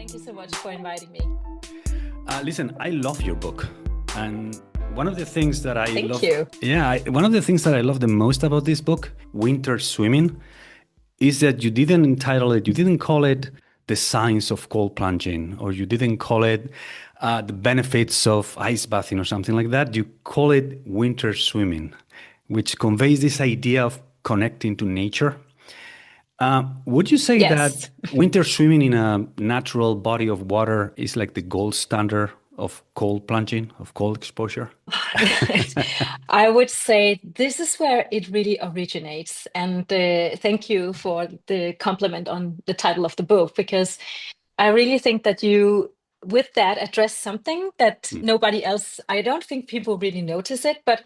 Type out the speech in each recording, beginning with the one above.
Thank you so much for inviting me. Listen, I love your book. And one of the things that I Thank love, you. one of the things that I love the most about this book, Winter Swimming, is that you didn't call it the science of cold plunging, or you didn't call it the benefits of ice bathing or something like that. You call it winter swimming, which conveys this idea of connecting to nature. Would you say Yes. that winter swimming in a natural body of water is like the gold standard of cold plunging, of cold exposure? I would say this is where it really originates. And thank you for the compliment on the title of the book, because I really think that you, with that, address something that Mm, nobody else, I don't think people really notice it, but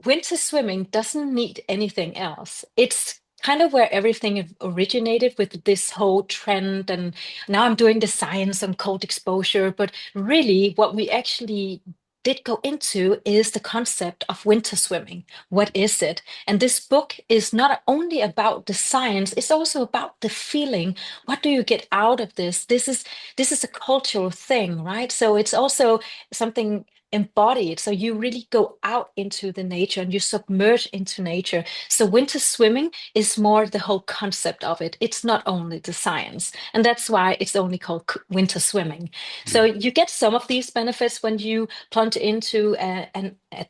winter swimming doesn't need anything else. It's kind of where everything originated with this whole trend. And now I'm doing the science on cold exposure. But really, what we actually did go into is the concept of winter swimming. What is it? And this book is not only about the science, it's also about the feeling. What do you get out of this? This is a cultural thing, right? So it's also something embodied. So you really go out into the nature and you submerge into nature. So winter swimming is more the whole concept of it. It's not only the science. And that's why it's only called winter swimming. So mm. you get some of these benefits when you plunge into a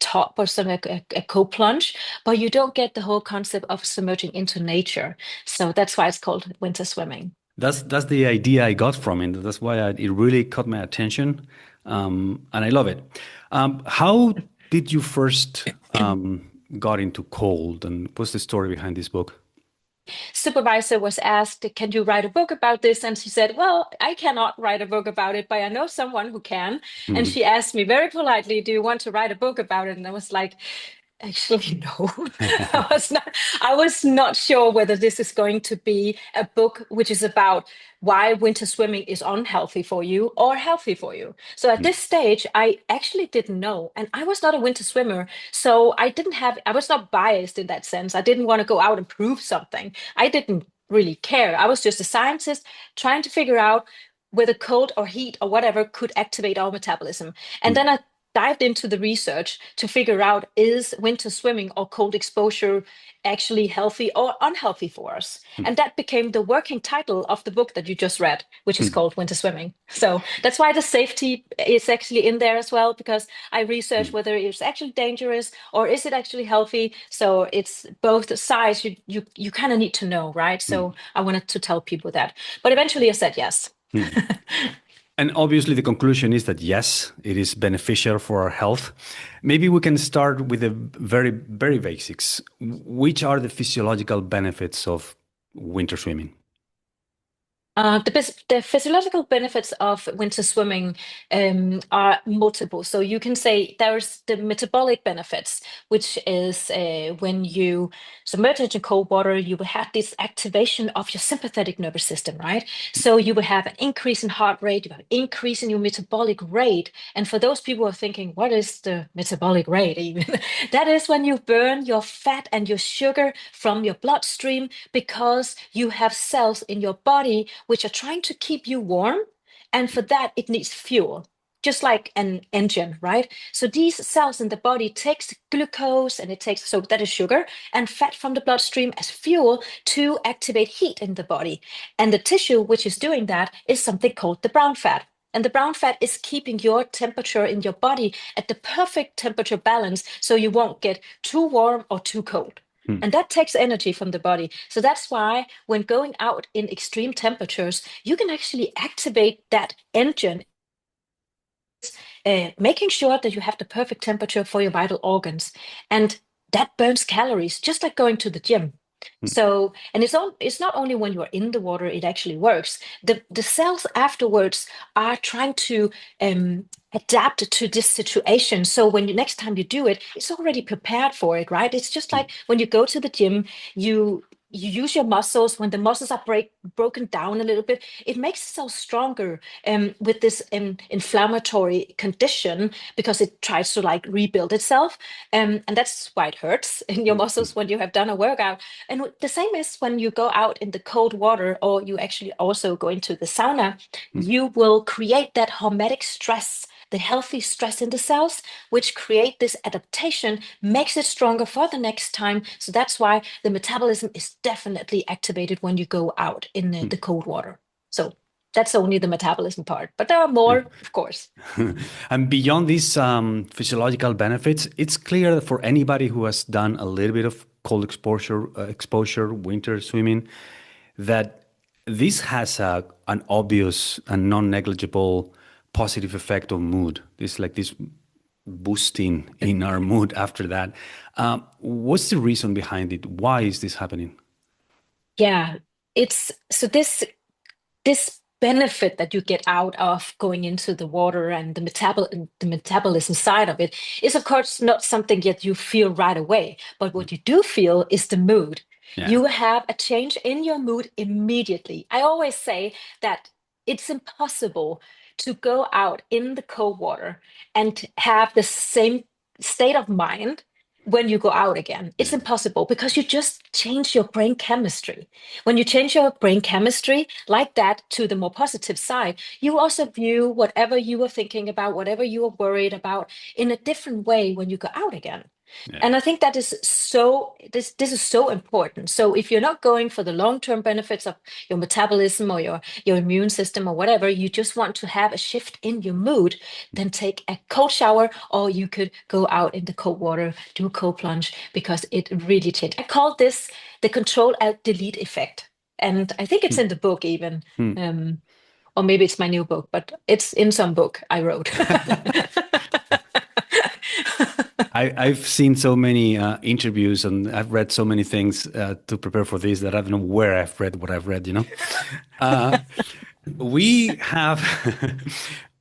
top or some a co-plunge, but you don't get the whole concept of submerging into nature. So that's why it's called winter swimming. That's the idea I got from it. That's why it really caught my attention, and I love it. How did you first got into cold, and what's the story behind this book? Supervisor was asked, "Can you write a book about this?" And she said, "Well, I cannot write a book about it, but I know someone who can." And Mhm. she asked me very politely, "Do you want to write a book about it?" And I was like, actually, no. I was not sure whether this is going to be a book which is about why winter swimming is unhealthy for you or healthy for you. So at this stage, I actually didn't know. And I was not a winter swimmer. So I was not biased in that sense. I didn't want to go out and prove something. I didn't really care. I was just a scientist trying to figure out whether cold or heat or whatever could activate our metabolism. And then I dived into the research to figure out, is winter swimming or cold exposure actually healthy or unhealthy for us? And that became the working title of the book that you just read, which is called Winter Swimming. So that's why the safety is actually in there as well, because I researched whether it's actually dangerous or is it actually healthy. So it's both sides. You kind of need to know, right? So I wanted to tell people that. But eventually I said yes. And obviously, the conclusion is that yes, it is beneficial for our health. Maybe we can start with the very basics. Which are the physiological benefits of winter swimming? The physiological benefits of winter swimming are multiple. So you can say there's the metabolic benefits, which is when you submerge into cold water, you will have this activation of your sympathetic nervous system, right? So you will have an increase in heart rate, you have an increase in your metabolic rate. And for those people who are thinking, what is the metabolic rate even? That is when you burn your fat and your sugar from your bloodstream because you have cells in your body which are trying to keep you warm. And for that, it needs fuel, just like an engine, right? So these cells in the body takes glucose and it takes, so that is sugar and fat from the bloodstream as fuel to activate heat in the body. And the tissue which is doing that is something called the brown fat. And the brown fat is keeping your temperature in your body at the perfect temperature balance so you won't get too warm or too cold. Hmm. And that takes energy from the body. So that's why when going out in extreme temperatures, you can actually activate that engine, making sure that you have the perfect temperature for your vital organs. And that burns calories, just like going to the gym. So, and it's not only when you're in the water, it actually works. The cells afterwards are trying to adapt to this situation. So when next time you do it, it's already prepared for it, right? It's just like when you go to the gym, you you use your muscles when the muscles are broken down a little bit. It makes itself stronger with this inflammatory condition because it tries to like rebuild itself, and that's why it hurts in your muscles when you have done a workout. And the same is when you go out in the cold water, or you actually also go into the sauna, you will create that hormetic stress, the healthy stress in the cells, which create this adaptation, makes it stronger for the next time. So that's why the metabolism is definitely activated when you go out in the cold water. So that's only the metabolism part, but there are more, of course. And beyond these physiological benefits, it's clear that for anybody who has done a little bit of cold exposure, winter swimming, that this has an obvious and non-negligible positive effect on mood. This like this boosting in our mood after that. What's the reason behind it? Why is this happening? Yeah, it's so this benefit that you get out of going into the water and the metabolism side of it is of course not something that you feel right away, but what you do feel is the mood. Yeah. You have a change in your mood immediately. I always say that it's impossible to go out in the cold water and have the same state of mind when you go out again. It's impossible because you just change your brain chemistry. When you change your brain chemistry like that to the more positive side, you also view whatever you were thinking about, whatever you were worried about in a different way when you go out again. Yeah. And I think that is this is so important. So if you're not going for the long-term benefits of your metabolism or your immune system or whatever, you just want to have a shift in your mood, then take a cold shower, or you could go out in the cold water, do a cold plunge, because it really changed. I call this the control alt delete effect. And I think it's in the book even. Or maybe it's my new book, but it's in some book I wrote. I've seen so many interviews and I've read so many things to prepare for this that I don't know where I've read what I've read, you know. We have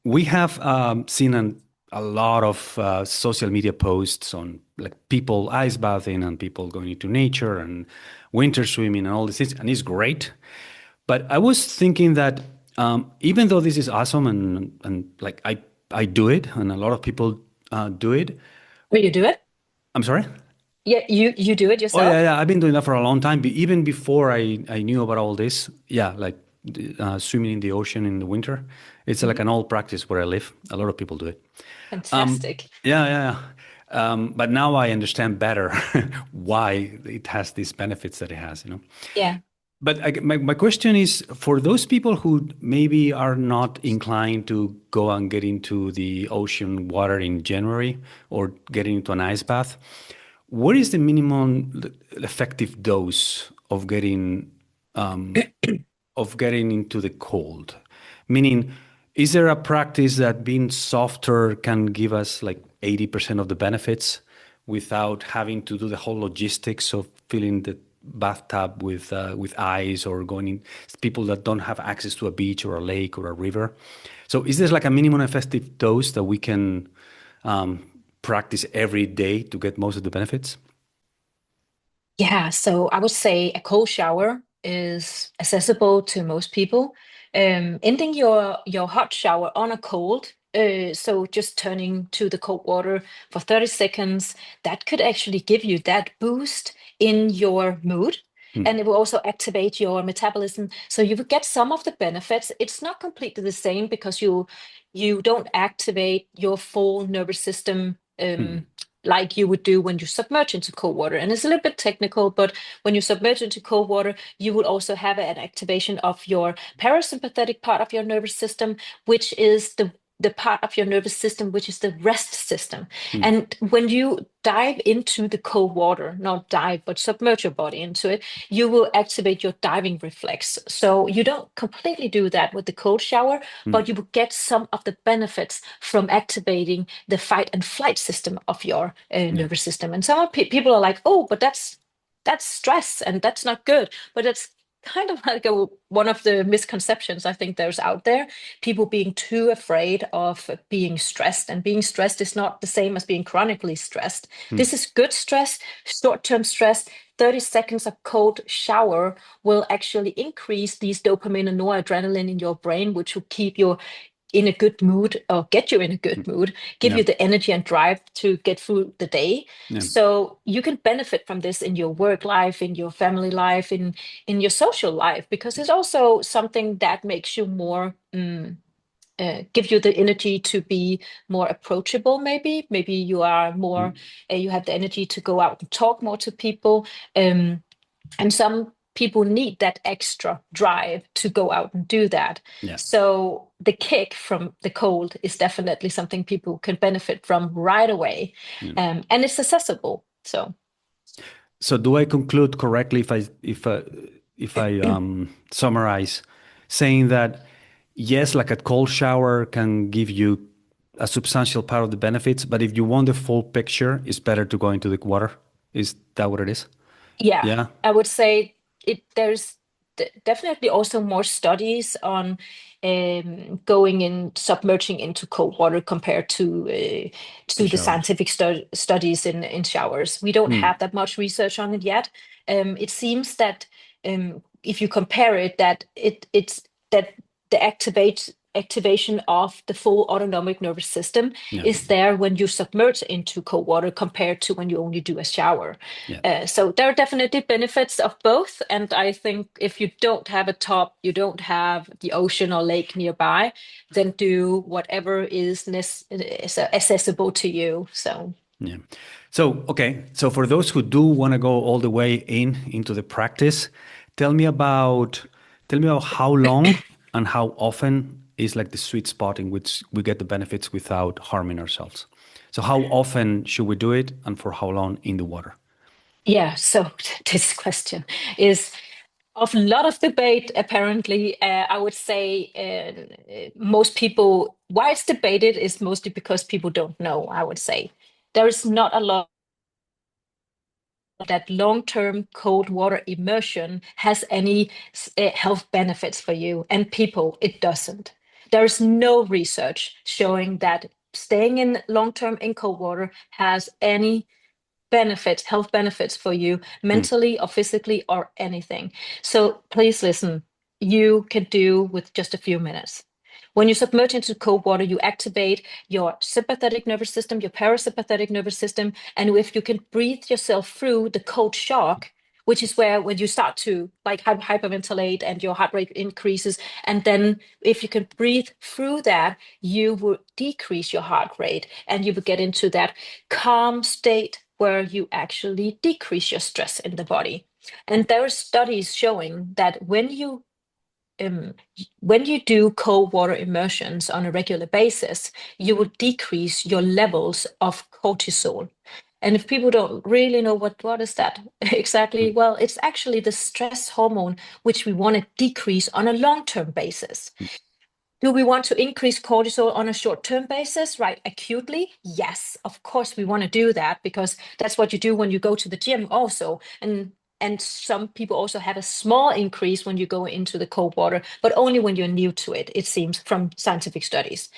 we have seen a lot of social media posts on like people ice bathing and people going into nature and winter swimming and all these things, and it's great. But I was thinking that even though this is awesome and like I do it and a lot of people do it. Will you do it? I'm sorry? Yeah, you do it Oh yeah, yourself? yeah. I've been doing that for a long time. Even before I knew about all this, yeah, like swimming in the ocean in the winter. It's like Mhm. an old practice where I live. A lot of people do it. Fantastic. Yeah, yeah, yeah. But now I understand better why it has these benefits that it has, you know. Yeah. But my question is for those people who maybe are not inclined to go and get into the ocean water in January or get into an ice bath, what is the minimum effective dose of getting into the cold? Meaning, is there a practice that being softer can give us like 80% of the benefits without having to do the whole logistics of filling the bathtub with ice or going in people that don't have access to a beach or a lake or a river? So is there like a minimum effective dose that we can practice every day to get most of the benefits? Yeah, so I would say a cold shower is accessible to most people. Ending your hot shower on a cold, so just turning to the cold water for 30 seconds, that could actually give you that boost in your mood. And it will also activate your metabolism. So you will get some of the benefits. It's not completely the same because you don't activate your full nervous system like you would do when you submerge into cold water. And it's a little bit technical, but when you submerge into cold water, you will also have an activation of your parasympathetic part of your nervous system, which is the part of your nervous system which is the rest system. And when you dive into the cold water, not dive, but submerge your body into it, you will activate your diving reflex. So you don't completely do that with the cold shower, but you will get some of the benefits from activating the fight and flight system of your Yeah. nervous system. And some people are like, oh, but that's stress and that's not good. But it's kind of like one of the misconceptions I think there's out there. People being too afraid of being stressed, and being stressed is not the same as being chronically stressed. This is good stress, short-term stress, 30 seconds of cold shower will actually increase these dopamine and noradrenaline in your brain, which will keep you in a good mood or get you in a good mood, give Yeah. you the energy and drive to get through the day. Yeah. So you can benefit from this in your work life, in your family life, in your social life, because it's also something that makes you more give you the energy to be more approachable. Maybe you are more you have the energy to go out and talk more to people. And some people need that extra drive to go out and do that. Yeah. So the kick from the cold is definitely something people can benefit from right away. Yeah. And it's accessible. So do I conclude correctly if I summarize, saying that yes, like a cold shower can give you a substantial part of the benefits, but if you want the full picture, it's better to go into the water. Is that what it is? Yeah, Yeah. I would say there's definitely also more studies on going in submerging into cold water compared The to the shower. scientific studies in showers. We don't have that much research on it yet. It seems that if you compare it, that it's that the activation of the full autonomic nervous system Yeah. is there when you submerge into cold water compared to when you only do a shower. Yeah. So there are definitely benefits of both. And I think if you don't have a top, you don't have the ocean or lake nearby, then do whatever is accessible to you. So Yeah. So, okay. So for those who do want to go all the way into the practice, tell me about how long and how often is like the sweet spot in which we get the benefits without harming ourselves. So how often should we do it and for how long in the water? yeah, so this question is of a lot of debate, apparently. I would say most people, why it's debated is mostly because people don't know, I would say. There is not a lot that long-term cold water immersion has any health benefits for you, and people, it doesn't. There is no research showing that staying in long-term in cold water has any benefits, health benefits for you, Hmm. mentally or physically or anything. So please listen, you can do with just a few minutes. When you submerge into cold water, you activate your sympathetic nervous system, your parasympathetic nervous system. And if you can breathe yourself through the cold shock, which is where when you start to like hyperventilate and your heart rate increases. And then if you can breathe through that, you will decrease your heart rate and you will get into that calm state where you actually decrease your stress in the body. And there are studies showing that um, when you do cold water immersions on a regular basis, you will decrease your levels of cortisol. And if people don't really know what is that exactly, well, it's actually the stress hormone which we want to decrease on a long-term basis. Do we want to increase cortisol on a short-term basis, right? Acutely? Yes, of course we want to do that because that's what you do when you go to the gym also. And some people also have a small increase when you go into the cold water, but only when you're new to it, it seems from scientific studies.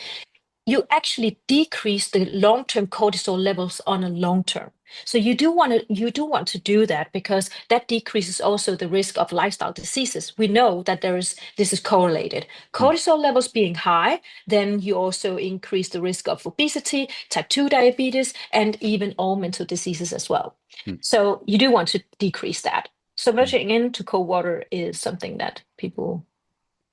You actually decrease the long-term cortisol levels on a long term. So you do want to do that because that decreases also the risk of lifestyle diseases. We know that this is correlated. Hmm. Cortisol levels being high, then you also increase the risk of obesity, type 2 diabetes, and even all mental diseases as well. Hmm. So you do want to decrease that. Hmm. Submerging into cold water is something that people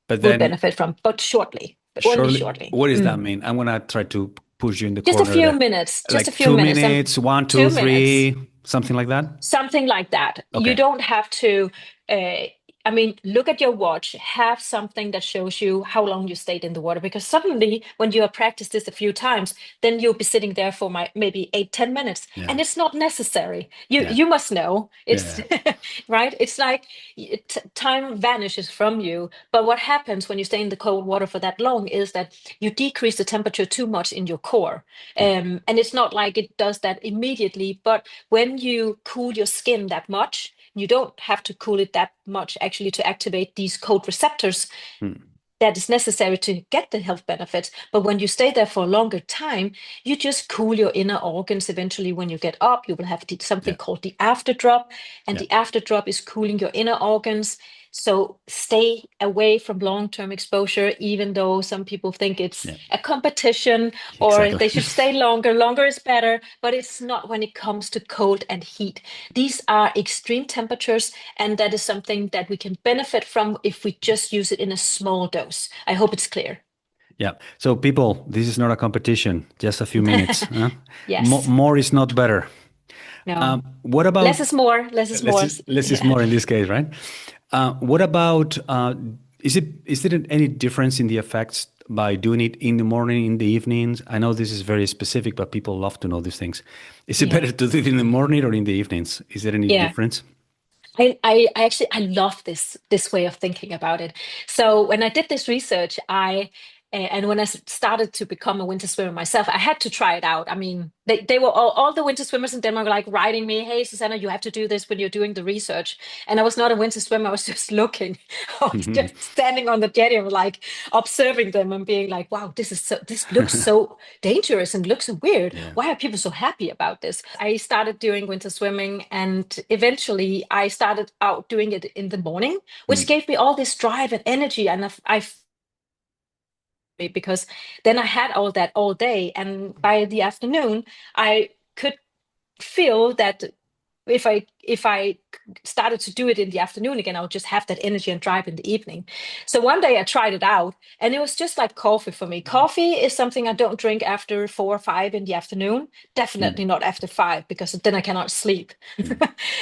But will then benefit from, but shortly, but only surely, shortly. what does that mean? I'm gonna try to push you in the Just a corner few there. minutes, just a Like few two minutes, and minutes, one, two, 2 minutes, three, something like that. something like that. You Okay. don't have to, uh, I mean, look at your watch, have something that shows you how long you stayed in the water, because suddenly when you have practiced this a few times, then you'll be sitting there for maybe 8, 10 minutes, Yeah. and it's not necessary. You Yeah. you must know it's Yeah. right. It's like time vanishes from you. But what happens when you stay in the cold water for that long is that you decrease the temperature too much in your core. Yeah. And it's not like it does that immediately, but when you cool your skin that much, you don't have to cool it that much actually to activate these cold receptors. Hmm. that is necessary to get the health benefits. But when you stay there for a longer time, you just cool your inner organs. Eventually, when you get up, you will have something called the afterdrop, and the afterdrop is cooling your inner organs. So stay away from long-term exposure, even though some people think it's a competition or they should stay longer. Longer is better, but it's not when it comes to cold and heat. These are extreme temperatures, and that is something that we can benefit from if we just use it in a small dose. I hope it's clear. Yeah. So people, this is not a competition, just a few minutes. Yes. More is not better. No. What about less is more? Less is more. Less is more in this case, right? What about is there any difference in the effects by doing it in the morning, in the evenings? I know this is very specific, but people love to know these things. Is it better to do it in the morning or in the evenings? Is there any difference? I actually I love this way of thinking about it. So when I did this research, and when I started to become a winter swimmer myself, I had to try it out. I mean, they were all the winter swimmers in Denmark were like writing me, "Hey, Susanna, you have to do this when you're doing the research." And I was not a winter swimmer. I was just looking. I was just standing on the jetty and like observing them and being like, "Wow, this looks so dangerous and looks so weird. Why are people so happy about this?" I started doing winter swimming, and eventually I started out doing it in the morning, which gave me all this drive and energy, and I because then I had all that all day, and by the afternoon I could feel that if I started to do it in the afternoon again, I would just have that energy and drive in the evening. So one day I tried it out, and it was just like coffee for me. Coffee is something I don't drink after 4 or 5 in the afternoon. Definitely not after 5, because then I cannot sleep.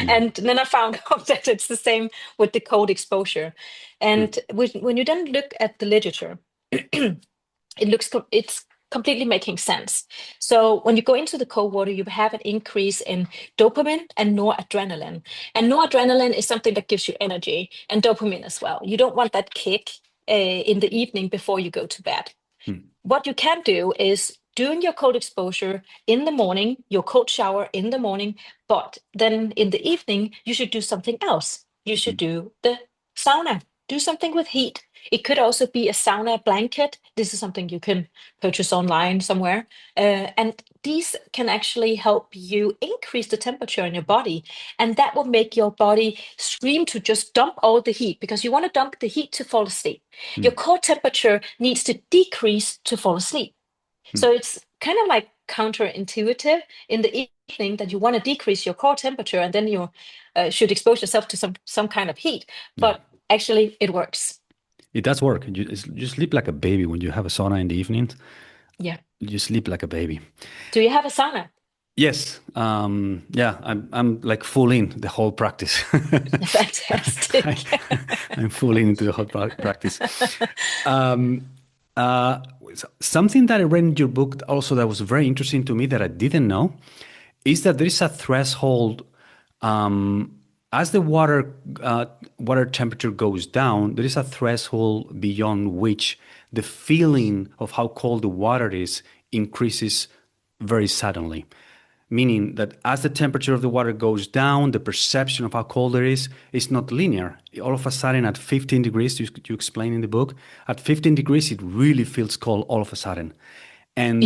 And then I found out that it's the same with the cold exposure. And when you then look at the literature, it's completely making sense. So when you go into the cold water, you have an increase in dopamine and noradrenaline. And noradrenaline is something that gives you energy, and dopamine as well. You don't want that kick in the evening before you go to bed. What you can do is doing your cold exposure in the morning, your cold shower in the morning, but then in the evening, you should do something else. You should do the sauna, do something with heat. It could also be a sauna blanket. This is something you can purchase online somewhere. And these can actually help you increase the temperature in your body. And that will make your body scream to just dump all the heat, because you want to dump the heat to fall asleep. Your core temperature needs to decrease to fall asleep. So it's kind of like counterintuitive in the evening that you want to decrease your core temperature, and then you should expose yourself to some kind of heat. But actually, it works. It does work. You sleep like a baby when you have a sauna in the evenings. Yeah. You sleep like a baby. Do you have a sauna? Yes. Yeah, I'm like full in the whole practice. Fantastic. I'm full into the whole practice. Something that I read in your book also that was very interesting to me that I didn't know is that there is a threshold. As the water temperature goes down, there is a threshold beyond which the feeling of how cold the water is increases very suddenly. Meaning that as the temperature of the water goes down, the perception of how cold it is not linear. All of a sudden at 15 degrees, you explain in the book, at 15 degrees, it really feels cold all of a sudden. And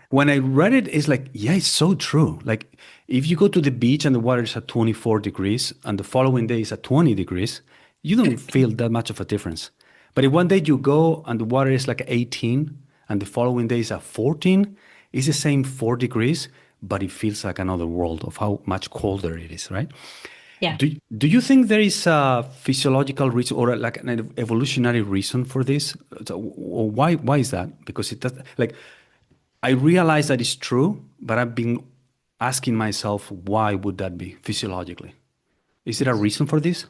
when I read it, it's like, yeah, it's so true. Like if you go to the beach and the water is at 24 degrees and the following day is at 20 degrees, you don't feel that much of a difference. But if one day you go and the water is like 18 and the following day is at 14, it's the same 4 degrees, but it feels like another world of how much colder it is, right? Yeah. Do you think there is a physiological reason or like an evolutionary reason for this? So why is that? Because it does, like, I realize that it's true, but I've been asking myself, why would that be physiologically? Is there a reason for this?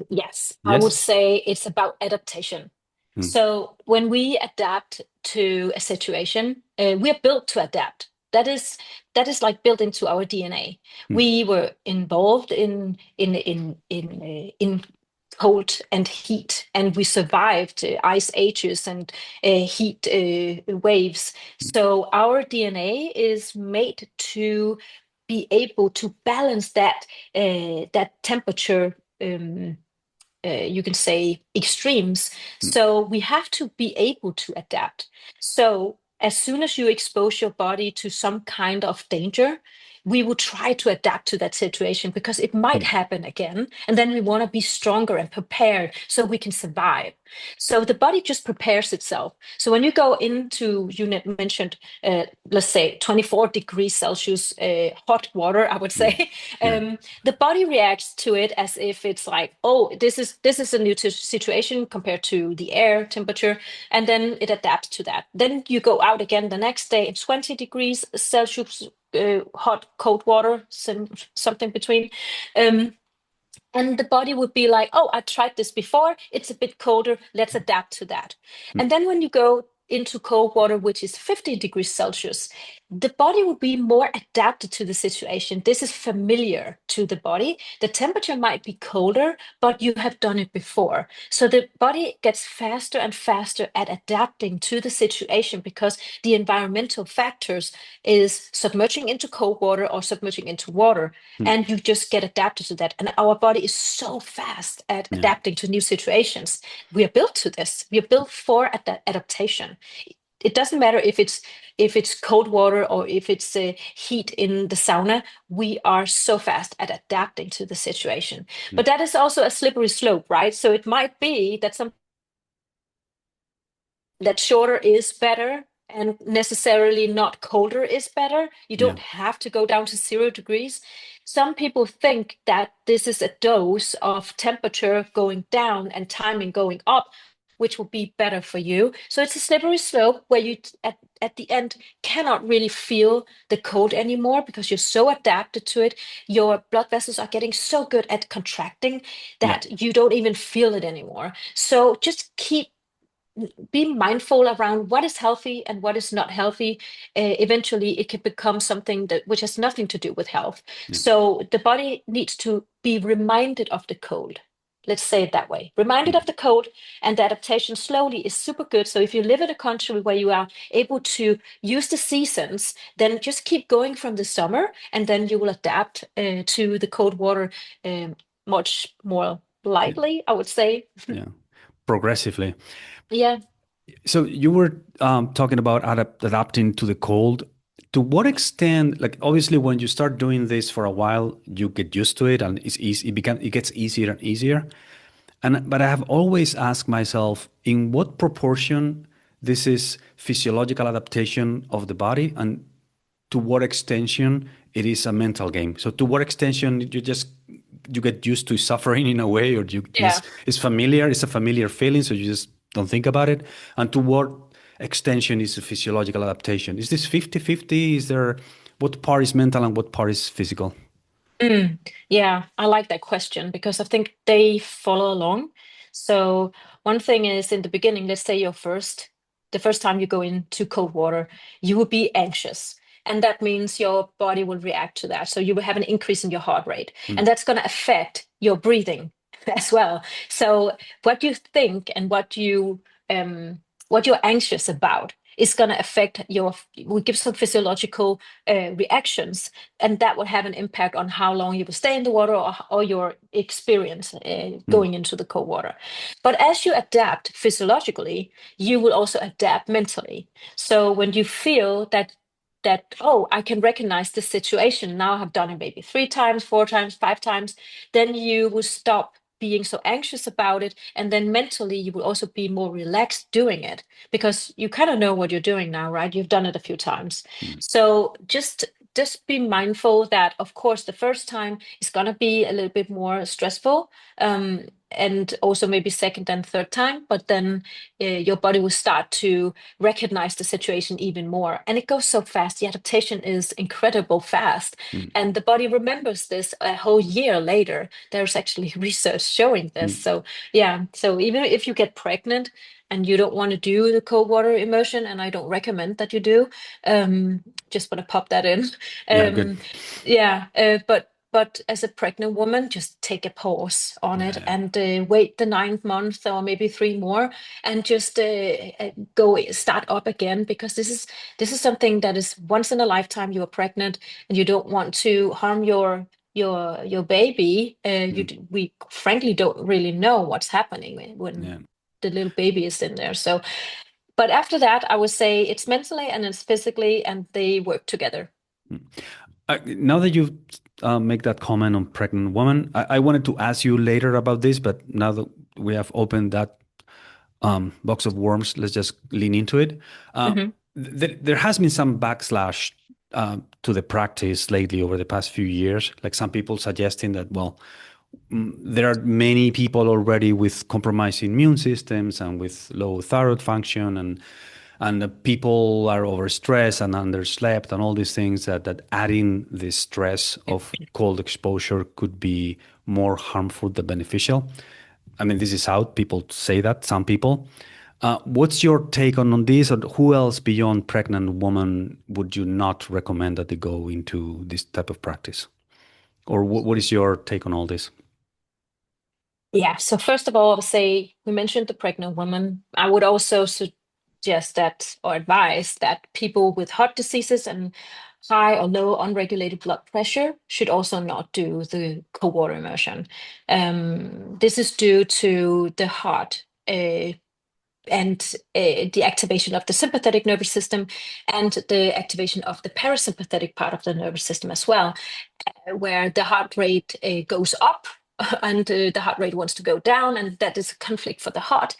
Yes, I would Yes. say it's about adaptation. So when we adapt to a situation, we are built to adapt. That is like built into our DNA. We were involved in cold and heat, and we survived ice ages and heat waves. So our DNA is made to be able to balance that temperature. you can say, extremes. Mm. So we have to be able to adapt. So as soon as you expose your body to some kind of danger, we will try to adapt to that situation because it might Mm. happen again. And then we want to be stronger and prepared so we can survive. So the body just prepares itself. So when you go into, you mentioned, let's say 24 degrees Celsius hot water, I would Mm. say, Yeah. the body reacts to it as if it's like, oh, this is a new situation compared to the air temperature, and then it adapts to that. Then you go out again the next day in 20 degrees Celsius hot, cold water, something between. Um, and the body would be like, oh, I tried this before. It's a bit colder. Let's adapt to that. Mm. And then when you go into cold water, which is 50 degrees Celsius, the body will be more adapted to the situation. This is familiar to the body. The temperature might be colder, but you have done it before. So the body gets faster and faster at adapting to the situation because the environmental factors is submerging into cold water or submerging into water, Mm. and you just get adapted to that. And our body is so fast at Yeah. adapting to new situations. We are built to this. We are built for adaptation. It doesn't matter if it's cold water or if it's heat in the sauna. We are so fast at adapting to the situation. Mm. But that is also a slippery slope, right? So it might be that some that shorter is better and necessarily not colder is better. You Yeah. don't have to go down to 0 degrees. Some people think that this is a dose of temperature going down and timing going up, which will be better for you. So it's a slippery slope where you at the end cannot really feel the cold anymore because you're so adapted to it. Your blood vessels are getting so good at contracting Yeah. that you don't even feel it anymore. So just be mindful around what is healthy and what is not healthy. Eventually, it can become something that which has nothing to do with health. Yeah. So the body needs to be reminded of the cold. Let's say it that way. Reminded Mm. of the cold, and the adaptation slowly is super good. So if you live in a country where you are able to use the seasons, then just keep going from the summer, and then you will adapt to the cold water much more Yeah. lightly, I would say. Yeah. Progressively. Yeah. So you were talking about adapting to the cold. To what extent, like obviously when you start doing this for a while, you get used to it and it's easy, it gets easier and easier. But I have always asked myself in what proportion this is physiological adaptation of the body and to what extension it is a mental game. So to what extension you get used to suffering in a way, or you Yeah. it's familiar, it's a familiar feeling, so you just don't think about it. And to what extension is a physiological adaptation? Is this 50-50? Is there what part is mental and what part is physical? Mm, yeah, I like that question because I think they follow along. So one thing is in the beginning, let's say the first time you go into cold water, you will be anxious. And that means your body will react to that. So you will have an increase in your heart rate. Mm. And that's going to affect your breathing as well. So what you think and what you're anxious about is going to affect will give some physiological reactions, and that will have an impact on how long you will stay in the water, or your experience Mm. going into the cold water. But as you adapt physiologically, you will also adapt mentally. So when you feel that, oh, I can recognize this situation now, I have done it maybe 3 times, 4 times, 5 times, then you will stop being so anxious about it, and then mentally you will also be more relaxed doing it because you kind of know what you're doing now, right? You've done it a few times. Mm. So just be mindful that, of course, the first time is going to be a little bit more stressful, and also maybe second and third time, but then your body will start to recognize the situation even more. And it goes so fast. The adaptation is incredible fast. Mm. And the body remembers this a whole year later. There's actually research showing this. Mm. So, yeah. So, even if you get pregnant and you don't want to do the cold water immersion, and I don't recommend that you do, just want to pop that in. Yeah, good. Yeah. But as a pregnant woman, just take a pause on Yeah, it yeah. and wait the 9th month or maybe 3 more, and just go start up again, because this is something that is once in a lifetime. You are pregnant, and you don't want to harm your baby, we frankly don't really know what's happening when the little baby is in there. So, but after that, I would say it's mentally and it's physically, and they work together. Now that you make that comment on pregnant women, I wanted to ask you later about this, but now that we have opened that box of worms, let's just lean into it. There has been some backslash to the practice lately over the past few years. Like some people suggesting that, well, there are many people already with compromised immune systems and with low thyroid function, and the people are overstressed and underslept and all these things that adding the stress of cold exposure could be more harmful than beneficial. I mean, this is out. People say that, some people. What's your take on this? Or who else beyond pregnant women would you not recommend that they go into this type of practice? Or what is your take on all this? Yeah, so first of all, I would say we mentioned the pregnant woman. I would also suggest that or advise that people with heart diseases and high or low unregulated blood pressure should also not do the cold water immersion. This is due to the heart and the activation of the sympathetic nervous system and the activation of the parasympathetic part of the nervous system as well, where the heart rate goes up and the heart rate wants to go down, and that is a conflict for the heart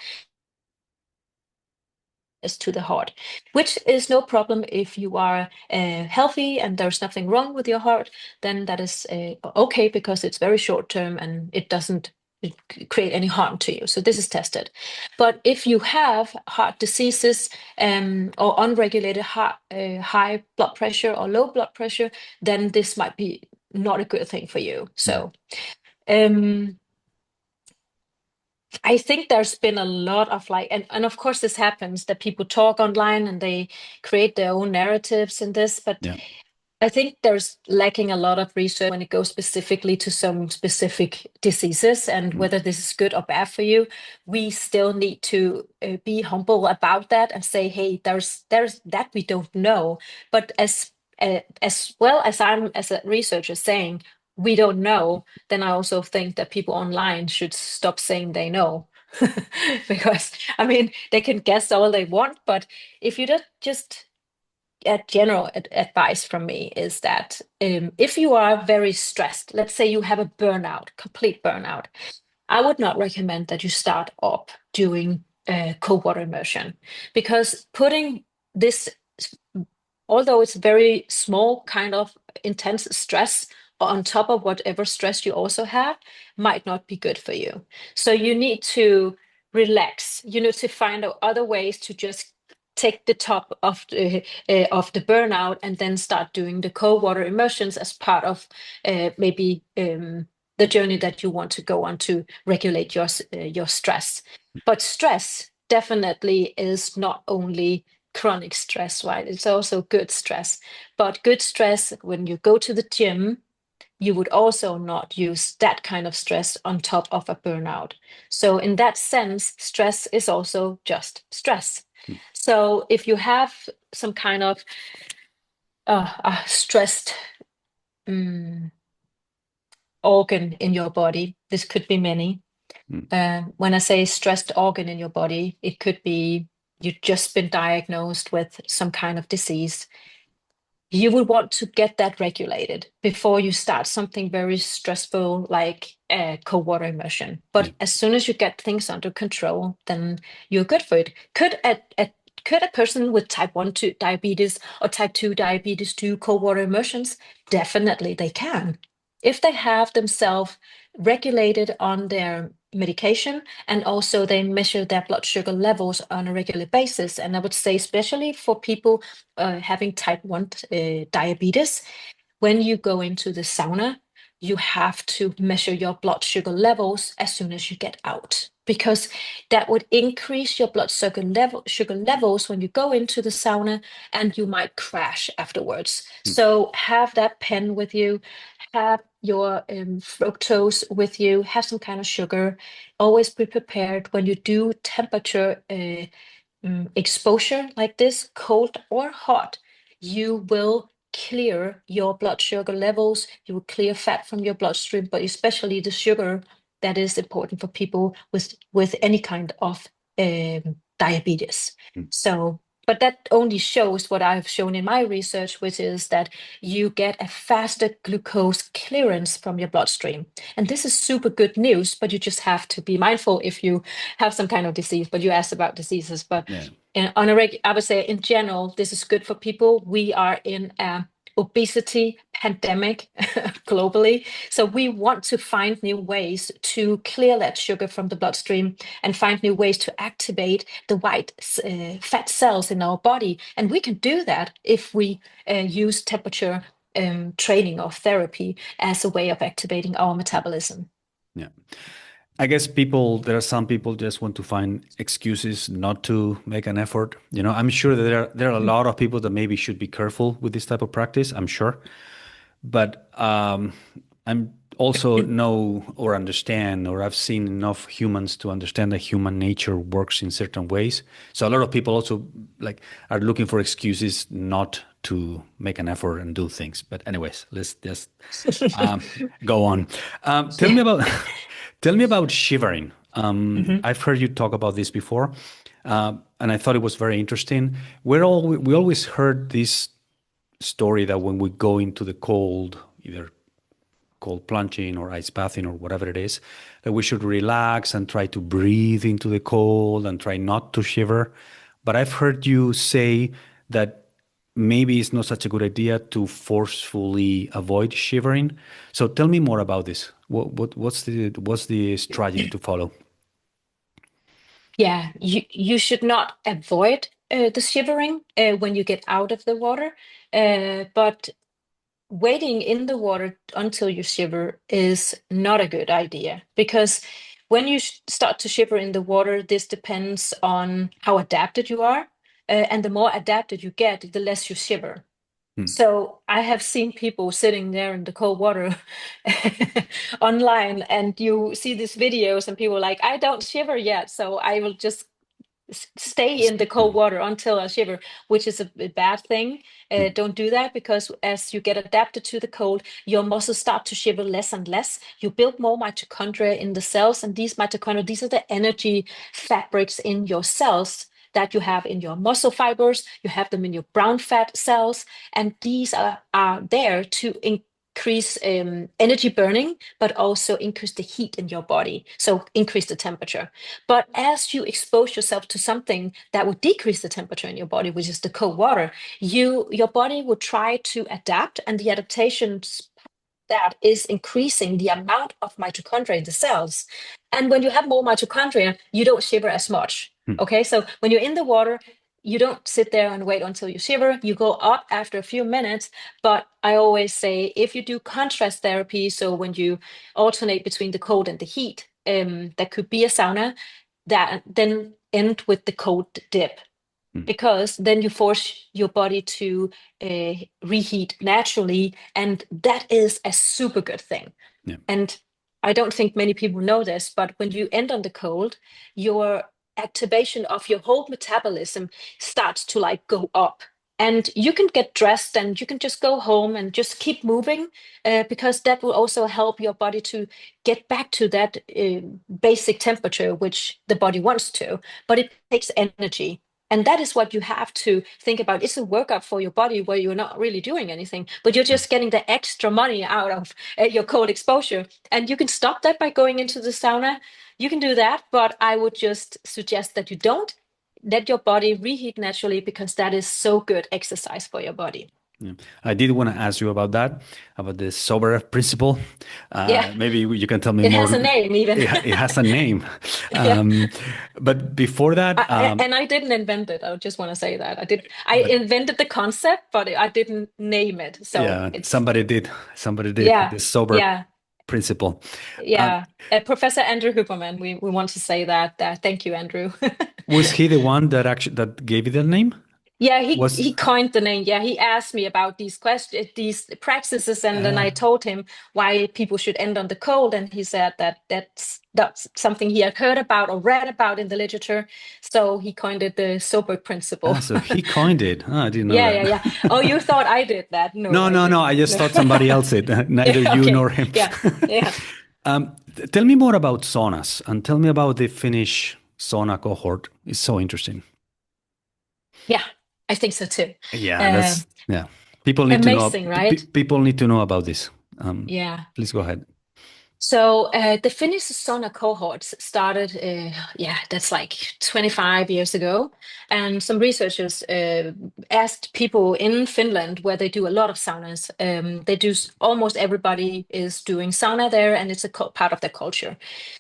as to the heart, which is no problem if you are healthy and there's nothing wrong with your heart. Then that is okay, because it's very short term and it doesn't create any harm to you. So this is tested. But if you have heart diseases or unregulated high blood pressure or low blood pressure, then this might be not a good thing for you. So I think there's been a lot of like, and of course this happens that people talk online and they create their own narratives in this, but Yeah. I think there's lacking a lot of research when it goes specifically to some specific diseases and whether this is good or bad for you. We still need to be humble about that and say, hey, there's that we don't know. But as well as I'm as a researcher saying we don't know, then I also think that people online should stop saying they know. Because I mean they can guess all they want, but if you just a general advice from me is that if you are very stressed, let's say you have a burnout, complete burnout, I would not recommend that you start up doing cold water immersion, because putting this, although it's very small kind of intense stress on top of whatever stress you also have, might not be good for you. So you need to relax. You need to find out other ways to just take the top of the burnout and then start doing the cold water immersions as part of maybe the journey that you want to go on to regulate your stress. But stress definitely is not only chronic stress, right? It's also good stress. But good stress, when you go to the gym, you would also not use that kind of stress on top of a burnout. So, in that sense, stress is also just stress. So, if you have some kind of stressed organ in your body, this could be many. When I say stressed organ in your body, it could be you've just been diagnosed with some kind of disease. You would want to get that regulated before you start something very stressful like cold water immersion. But as soon as you get things under control, then you're good for it. Could a person with type 1 diabetes or type 2 diabetes do cold water immersions? Definitely they can. If they have themselves regulated on their medication and also they measure their blood sugar levels on a regular basis. And I would say, especially for people having type 1 diabetes, when you go into the sauna, you have to measure your blood sugar levels as soon as you get out, because that would increase your blood sugar levels when you go into the sauna, and you might crash afterwards. So have that pen with you, have your fructose with you, have some kind of sugar. Always be prepared when you do temperature exposure like this, cold or hot. You will clear your blood sugar levels, you will clear fat from your bloodstream, but especially the sugar that is important for people with any kind of diabetes. Mm. So, but that only shows what I've shown in my research, which is that you get a faster glucose clearance from your bloodstream. And this is super good news, but you just have to be mindful if you have some kind of disease. But you asked about diseases, but Yeah. I would say in general, this is good for people. We are in a obesity pandemic globally. So we want to find new ways to clear that sugar from the bloodstream and find new ways to activate the white fat cells in our body. And we can do that if we use temperature training or therapy as a way of activating our metabolism. Yeah. I guess there are some people just want to find excuses not to make an effort. I'm sure that there are a lot of people that maybe should be careful with this type of practice, I'm sure. But I'm also know or understand, or I've seen enough humans to understand that human nature works in certain ways. So a lot of people also like are looking for excuses not to make an effort and do things. But anyways, let's just go on. Tell me Yeah. about tell me about shivering. Mhm. I've heard you talk about this before, and I thought it was very interesting. We always heard this story that when we go into the cold, either cold plunging or ice bathing or whatever it is, that we should relax and try to breathe into the cold and try not to shiver. But I've heard you say that maybe it's not such a good idea to forcefully avoid shivering. So tell me more about this. What's the strategy to follow? Yeah, you should not avoid the shivering when you get out of the water, but waiting in the water until you shiver is not a good idea because when you start to shiver in the water, this depends on how adapted you are, and the more adapted you get, the less you shiver. Hmm. So I have seen people sitting there in the cold water online, and you see these videos, and people are like, I don't shiver yet, so I will just stay in the cold Hmm. water until I shiver, which is a bad thing. Hmm. Don't do that because as you get adapted to the cold, your muscles start to shiver less and less. You build more mitochondria in the cells, and these mitochondria, these are the energy fabrics in your cells that you have in your muscle fibers. You have them in your brown fat cells, and these are there to increase energy burning, but also increase the heat in your body. So increase the temperature. But as you expose yourself to something that would decrease the temperature in your body, which is the cold water, your body will try to adapt, and the adaptations that is increasing the amount of mitochondria in the cells. And when you have more mitochondria, you don't shiver as much. Hmm. Okay, so when you're in the water, you don't sit there and wait until you shiver. You go up after a few minutes. But I always say if you do contrast therapy, so when you alternate between the cold and the heat, that could be a sauna, that then end with the cold dip Hmm. because then you force your body to reheat naturally, and that is a super good thing. Yeah. And I don't think many people know this, but when you end on the cold, your activation of your whole metabolism starts to like go up. And you can get dressed and you can just go home and just keep moving, because that will also help your body to get back to that basic temperature, which the body wants to. But it takes energy. And that is what you have to think about. It's a workout for your body where you're not really doing anything, but you're Yeah. just getting the extra money out of your cold exposure. And you can stop that by going into the sauna. You can do that, but I would just suggest that you don't let your body reheat naturally because that is so good exercise for your body. Yeah. I did want to ask you about that, about the Soeberg principle. Yeah, Maybe you can tell me it more. has a name even. It has a name. Yeah. Um, but before that, And I didn't invent it. I just want to say that. I but invented the concept, but I didn't name it. So yeah, it's, somebody did. Somebody did the yeah, Soeberg yeah, principle. Uh, yeah. Professor Andrew Huberman, we want to say that. Thank you, Andrew. was he the one that actually that gave you the name? Yeah, Was he coined the name. Yeah, he asked me about these questions, these practices, and then I told him why people should end on the cold, and he said that that's something he had heard about or read about in the literature. So he coined it the Soeberg principle. so he coined it. I didn't know Yeah, yeah, that. yeah. Oh, you thought I did that? No, No, I no, no. I didn't. just No. thought somebody else did. Neither Yeah, you okay. nor him. Yeah, yeah, Tell me more about saunas and tell me about the Finnish sauna cohort. It's so interesting. yeah. I think so too. Yeah, Um, yeah. People need to know. Amazing, right? People need to know about this. Yeah. Please go ahead. So the Finnish Sauna Cohorts started, yeah, that's like 25 years ago. And some researchers asked people in Finland where they do a lot of saunas. They do, almost everybody is doing sauna there, and it's a part of their culture.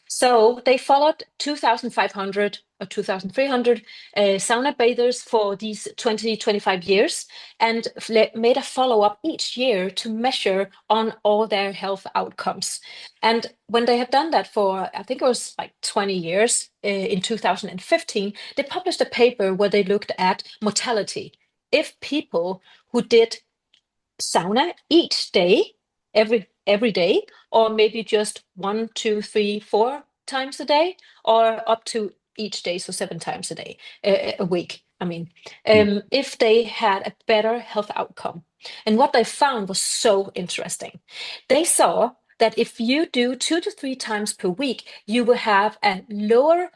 So they followed 2,500 or 2,300 sauna bathers for these 20, 25 years and made a follow up each year to measure on all their health outcomes. And when they had done that for, I think it was like 20 years, in 2015, they published a paper where they looked at mortality. If people who did sauna each day, every day, or maybe just one, two, three, 4 times a day, or up to each day, so 7 times a day, a week. I mean, Mm, if they had a better health outcome. And what they found was so interesting. They saw that if you do 2 to 3 times per week, you will have a lower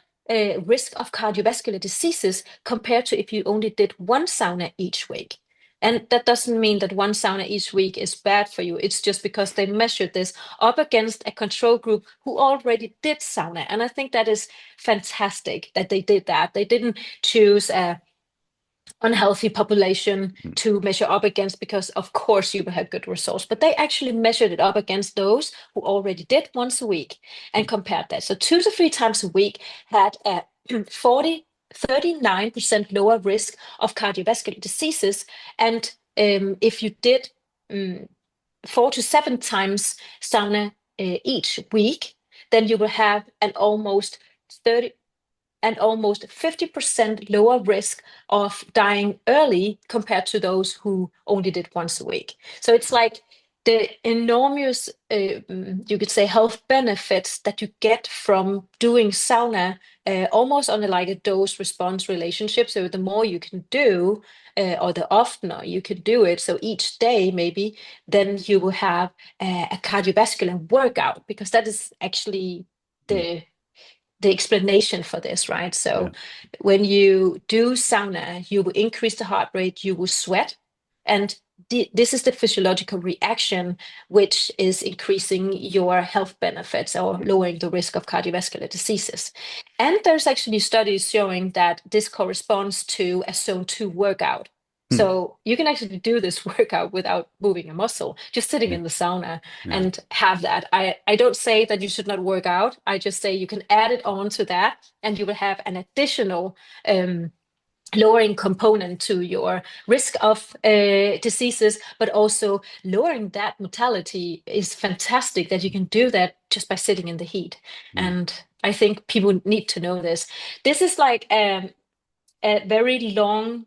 risk of cardiovascular diseases compared to if you only did one sauna each week. And that doesn't mean that one sauna each week is bad for you. It's just because they measured this up against a control group who already did sauna. And I think that is fantastic that they did that. They didn't choose a unhealthy population mm, to measure up against because of course you will have good results, but they actually measured it up against those who already did once a week and compared that. So 2 to 3 times a week had a 40 39% lower risk of cardiovascular diseases. And if you did 4 to 7 times sauna each week, then you will have an almost 50% lower risk of dying early compared to those who only did once a week. So it's like the enormous, you could say, health benefits that you get from doing sauna, almost on like a dose response relationship. So the more you can do, or the oftener you can do it, so each day maybe, then you will have a cardiovascular workout, because that is actually mm, the explanation for this, right? yeah. So when you do sauna, you will increase the heart rate, you will sweat, and this is the physiological reaction which is increasing your health benefits or lowering the risk of cardiovascular diseases. And there's actually studies showing that this corresponds to a zone 2 workout. Mm, So you can actually do this workout without moving a muscle, just sitting yeah. in the sauna Yeah. and have that. I don't say that you should not work out. I just say you can add it on to that, and you will have an additional um, lowering component to your risk of diseases, but also lowering that mortality is fantastic that you can do that just by sitting in the heat. Yeah. And I think people need to know this. This is like a very long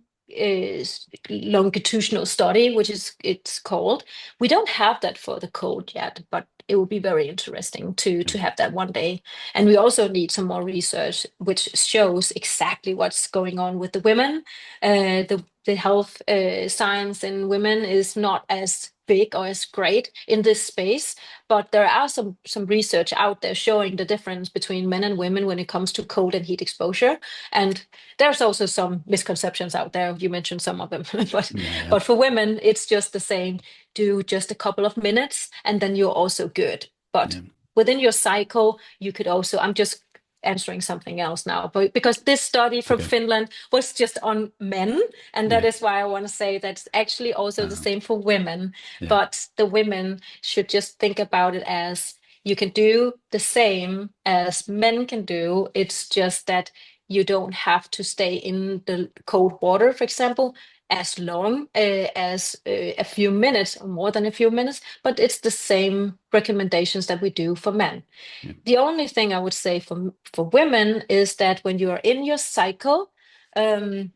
longitudinal study, which is it's called. We don't have that for the cold yet, but it will be very interesting Yeah. to have that one day. And we also need some more research which shows exactly what's going on with the women. The health science in women is not as big or as great in this space, but there are some research out there showing the difference between men and women when it comes to cold and heat exposure. And there's also some misconceptions out there. You mentioned some of them, but Yeah. Yeah. but for women, it's just the same. Do just a couple of minutes, and then you're also good. But Yeah. within your cycle, you could also. I'm just answering something else now, but because this study from Okay. Finland was just on men, and that Yeah. is why I want to say that's actually also the Uh, same for women. yeah. But the women should just think about it as you can do the same as men can do. It's just that you don't have to stay in the cold water, for example, as long as a few minutes or more than a few minutes, but it's the same recommendations that we do for men. Yeah. The only thing I would say for women is that when you are in your cycle, um,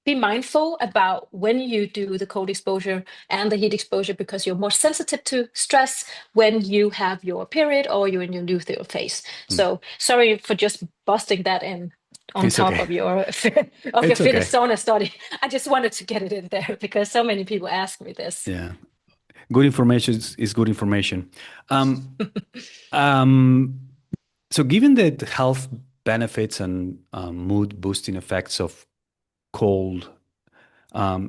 be mindful about when you do the cold exposure and the heat exposure, because you're more sensitive to stress when you have your period or you're in your luteal phase. Mm. So sorry for just busting that in on It's top okay. of your It's Finnish okay. sauna study. I just wanted to get it in there because so many people ask me this. Yeah. Good information is good information. Um, um, so given the health benefits and mood boosting effects of cold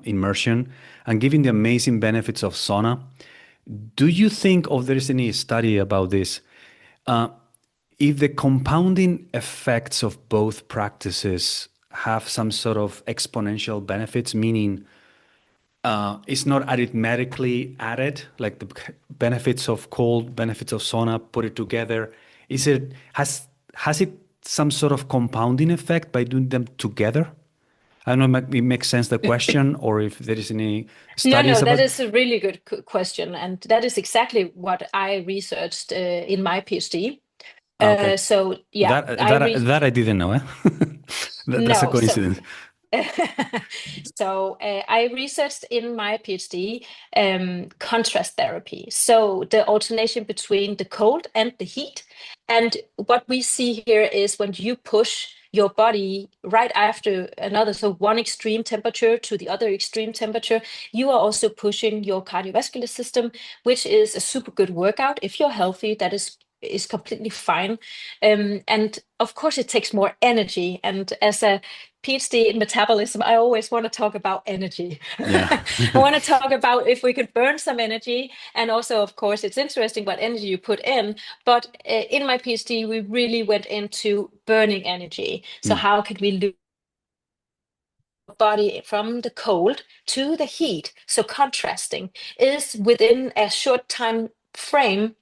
immersion, and given the amazing benefits of sauna, do you think, or there's any study about this, uh, if the compounding effects of both practices have some sort of exponential benefits, meaning it's not arithmetically added, like the benefits of cold, benefits of sauna, put it together. Is it has it some sort of compounding effect by doing them together? I don't know if it makes sense the question, or if there is any No, studies no, that about. is a really good question, and that is exactly what I researched in my PhD. Okay, So yeah, that that I didn't know. Eh? That's a no, so coincidence. I researched in my PhD contrast therapy. So the alternation between the cold and the heat. And what we see here is when you push your body right after another, so one extreme temperature to the other extreme temperature, you are also pushing your cardiovascular system, which is a super good workout. If you're healthy, that is completely fine. And of course, it takes more energy. And as a PhD in metabolism, I always want to talk about energy. Yeah. I want to talk about if we could burn some energy. And also, of course, it's interesting what energy you put in. But in my PhD, we really went into burning energy. So, Mm, how could we lose body from the cold to the heat? So, contrasting is within a short time frame.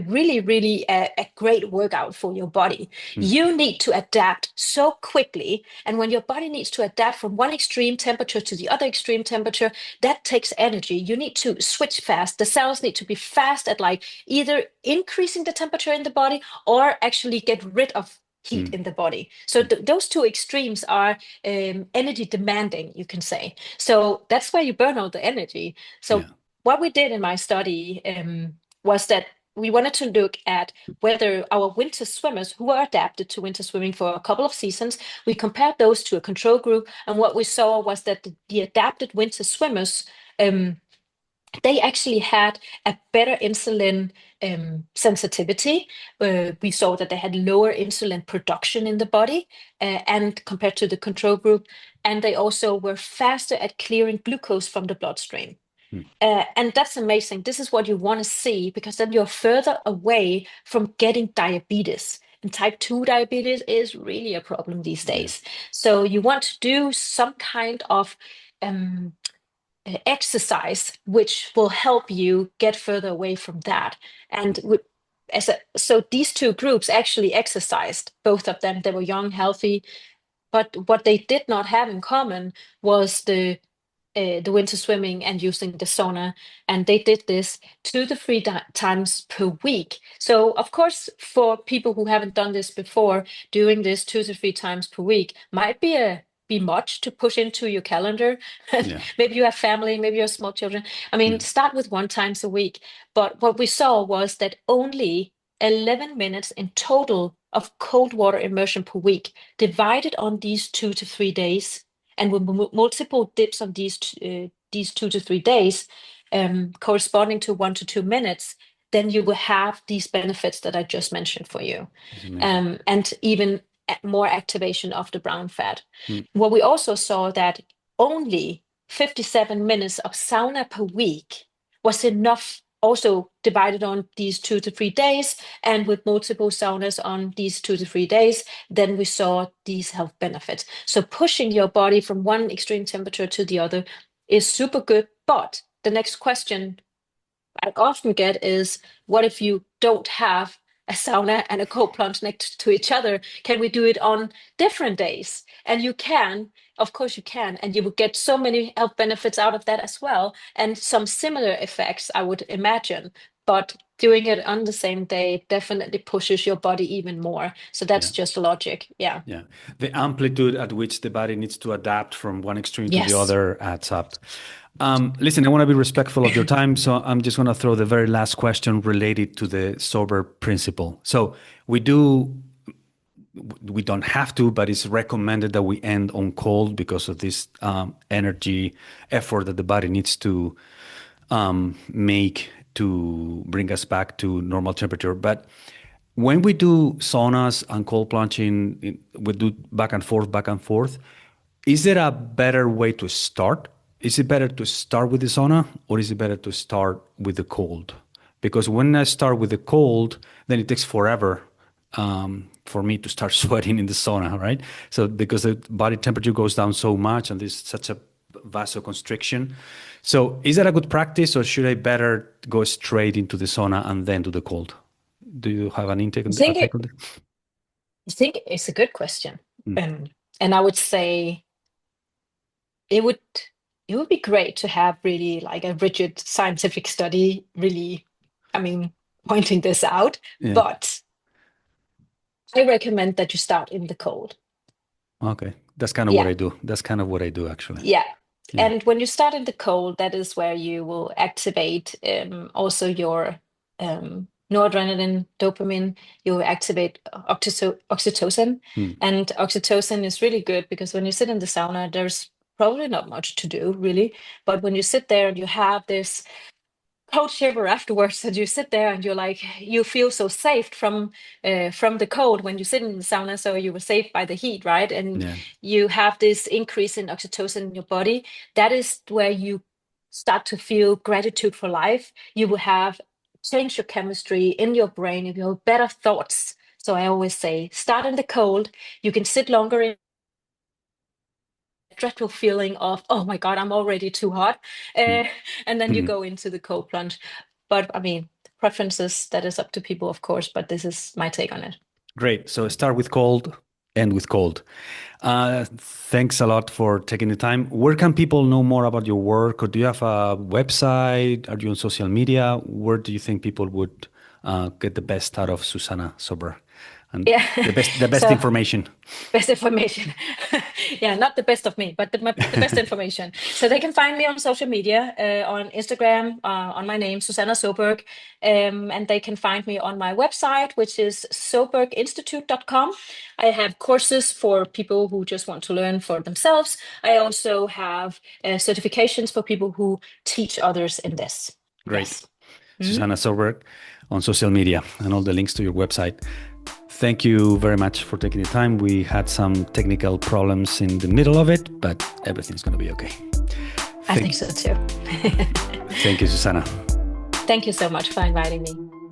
Really a great workout for your body. mm, You need to adapt so quickly, and when your body needs to adapt from one extreme temperature to the other extreme temperature, that takes energy. You need to switch fast. The cells need to be fast at like either increasing the temperature in the body or actually get rid of heat mm, in the body. So those two extremes are energy demanding, you can say. So that's where you burn out the energy. So yeah. what we did in my study was that we wanted to look at whether our winter swimmers who are adapted to winter swimming for a couple of seasons, we compared those to a control group. And what we saw was that the adapted winter swimmers, they actually had a better insulin sensitivity. We saw that they had lower insulin production in the body and compared to the control group. And they also were faster at clearing glucose from the bloodstream. Mm, And that's amazing. This is what you want to see because then you're further away from getting diabetes. And type 2 diabetes is really a problem these yeah. days. So you want to do some kind of um, exercise which will help you get further away from that. And so these two groups actually exercised, both of them. They were young, healthy, but what they did not have in common was the winter swimming and using the sauna. And they did this 2 to 3 times per week. So, of course, for people who haven't done this before, doing this 2 to 3 times per week might be much to push into your calendar. Yeah. Maybe you have family, maybe you have small children. I mean, Mm, start with 1 times a week. But what we saw was that only 11 minutes in total of cold water immersion per week divided on these 2 to 3 days and with multiple dips on these 2 to 3 days, corresponding to 1 to 2 minutes, then you will have these benefits that I just mentioned for you, it's amazing. and even more activation of the brown fat. Mm, What we also saw that only 57 minutes of sauna per week was enough. Also divided on these 2 to 3 days, and with multiple saunas on these 2 to 3 days, then we saw these health benefits. So pushing your body from one extreme temperature to the other is super good. But the next question I often get is, what if you don't have a sauna and a cold plunge next to each other? Can we do it on different days? And you can, of course you can, and you will get so many health benefits out of that as well, and some similar effects, I would imagine. But doing it on the same day definitely pushes your body even more. So that's just logic. Yeah. Yeah. The amplitude at which the body needs to adapt from one extreme to the Yes. other adds up. Listen, I want to be respectful of your time, so I'm just going to throw the very last question related to the Soeberg principle. So we don't have to, but it's recommended that we end on cold because of this energy effort that the body needs to make to bring us back to normal temperature. But when we do saunas and cold plunging, we do back and forth. Is there a better way to start? Is it better to start with the sauna, or is it better to start with the cold? Because when I start with the cold, then it takes forever for me to start sweating in the sauna, right? So because the body temperature goes down so much and there's such a vasoconstriction. So is that a good practice, or should I better go straight into the sauna and then do the cold? Do you have an intake? I think it's a good question. And I would say it would be great to have really like a rigid scientific study really, pointing this out. Yeah. But I recommend that you start in the cold. Okay. That's kind of what I do. That's kind of what I do, actually. Yeah. And when you start in the cold, that is where you will activate also your noradrenaline, dopamine. You will activate oxytocin. And oxytocin is really good because when you sit in the sauna, there's probably not much to do, really. But when you sit there and you have this cold shiver afterwards, and you sit there and you're like, you feel so safe from the cold when you sit in the sauna, so you were safe by the heat, right? And you have this increase in oxytocin in your body. That is where you start to feel gratitude for life. You will have change your chemistry in your brain, you have better thoughts. So I always say, start in the cold. You can sit longer in dreadful feeling of, oh my God, I'm already too hot. And then you go into the cold plunge. But preferences, that is up to people, of course, but this is my take on it. Great. So start with cold, end with cold. Thanks a lot for taking the time. Where can people know more about your work? Or do you have a website? Are you on social media? Where do you think people would get the best out of Susanna Søberg? And the best information. Best information. Yeah, not the best of me, but the best information. So they can find me on social media, on Instagram, on my name, Susanna Søberg. And they can find me on my website, which is soeberginstitute.com. I have courses for people who just want to learn for themselves. I also have certifications for people who teach others in this. Great. Yes. Susanna Søberg on social media, and all the links to your website. Thank you very much for taking the time. We had some technical problems in the middle of it, but everything's going to be okay. I think so too. Thank you, Susanna. Thank you so much for inviting me.